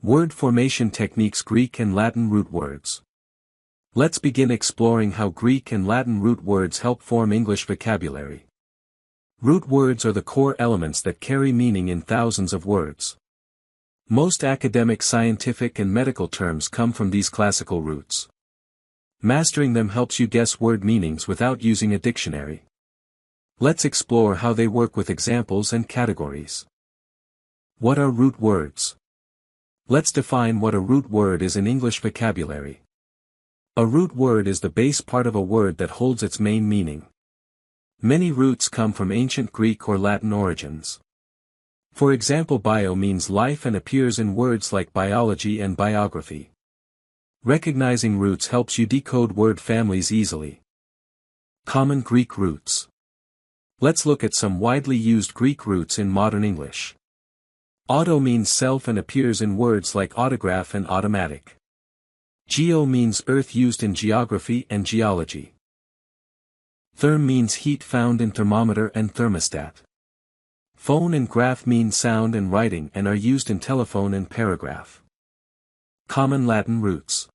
Word formation techniques: Greek and Latin root words. Let's begin exploring how Greek and Latin root words help form English vocabulary. Root words are the core elements that carry meaning in thousands of words. Most academic, scientific and medical terms come from these classical roots. Mastering them helps you guess word meanings without using a dictionary. Let's explore how they work with examples and categories. What are root words? Let's define what a root word is in English vocabulary. A root word is the base part of a word that holds its main meaning. Many roots come from ancient Greek or Latin origins. For example, bio means life and appears in words like biology and biography. Recognizing roots helps you decode word families easily. Common Greek roots. Let's look at some widely used Greek roots in modern English. Auto means self and appears in words like autograph and automatic. Geo means earth, used in geography and geology. Therm means heat, found in thermometer and thermostat. Phone and graph mean sound and writing and are used in telephone and paragraph. Common Latin roots.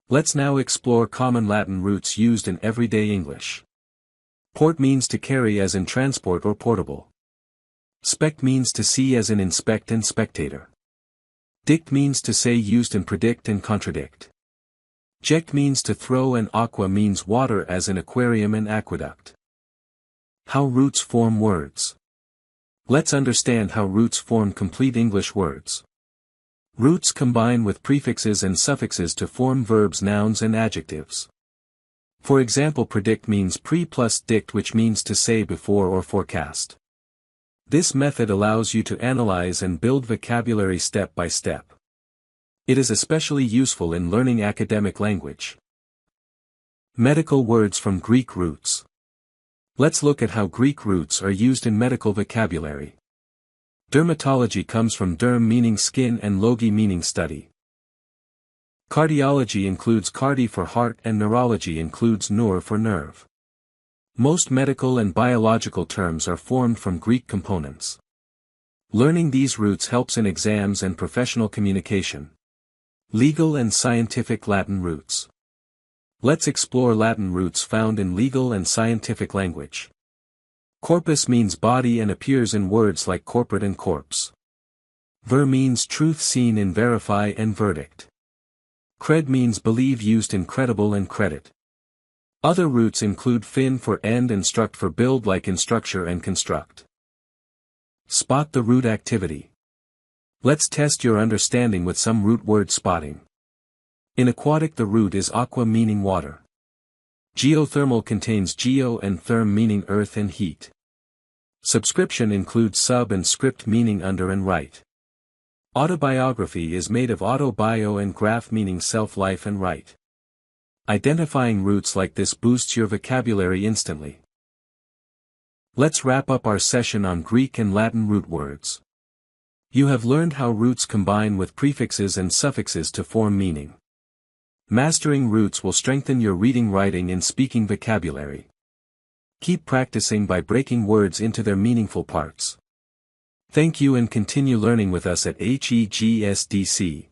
Let's now explore common Latin roots used in everyday English. Port means to carry, as in transport or portable. Spect means to see, as in inspect and spectator. Dict means to say, used in predict and contradict. Ject means to throw, and aqua means water, as in aquarium and aqueduct. How roots form words. Let's understand how roots form complete English words. Roots combine with prefixes and suffixes to form verbs, nouns and adjectives. For example, predict means pre plus dict, which means to say before or forecast. This method allows you to analyze and build vocabulary step by step. It is especially useful in learning academic language. Medical words from Greek roots. Let's look at how Greek roots are used in medical vocabulary. Dermatology comes from derm meaning skin and logi meaning study. Cardiology includes cardi for heart and neurology includes neur for nerve. Most medical and biological terms are formed from Greek components. Learning these roots helps in exams and professional communication. Legal and scientific Latin roots. Let's explore Latin roots found in legal and scientific language. Corpus means body and appears in words like corporate and corpse. Ver means truth, seen in verify and verdict. Cred means believe, used in credible and credit. Other roots include fin for end and struct for build, like in structure and construct. Spot the root activity. Let's test your understanding with some root word spotting. In aquatic, the root is aqua meaning water. Geothermal contains geo and therm meaning earth and heat. Subscription includes sub and script meaning under and right. Autobiography is made of auto, bio and graph meaning self, life and right. Identifying roots like this boosts your vocabulary instantly. Let's wrap up our session on Greek and Latin root words. You have learned how roots combine with prefixes and suffixes to form meaning. Mastering roots will strengthen your reading, writing and speaking vocabulary. Keep practicing by breaking words into their meaningful parts. Thank you and continue learning with us at HEGSDC.com.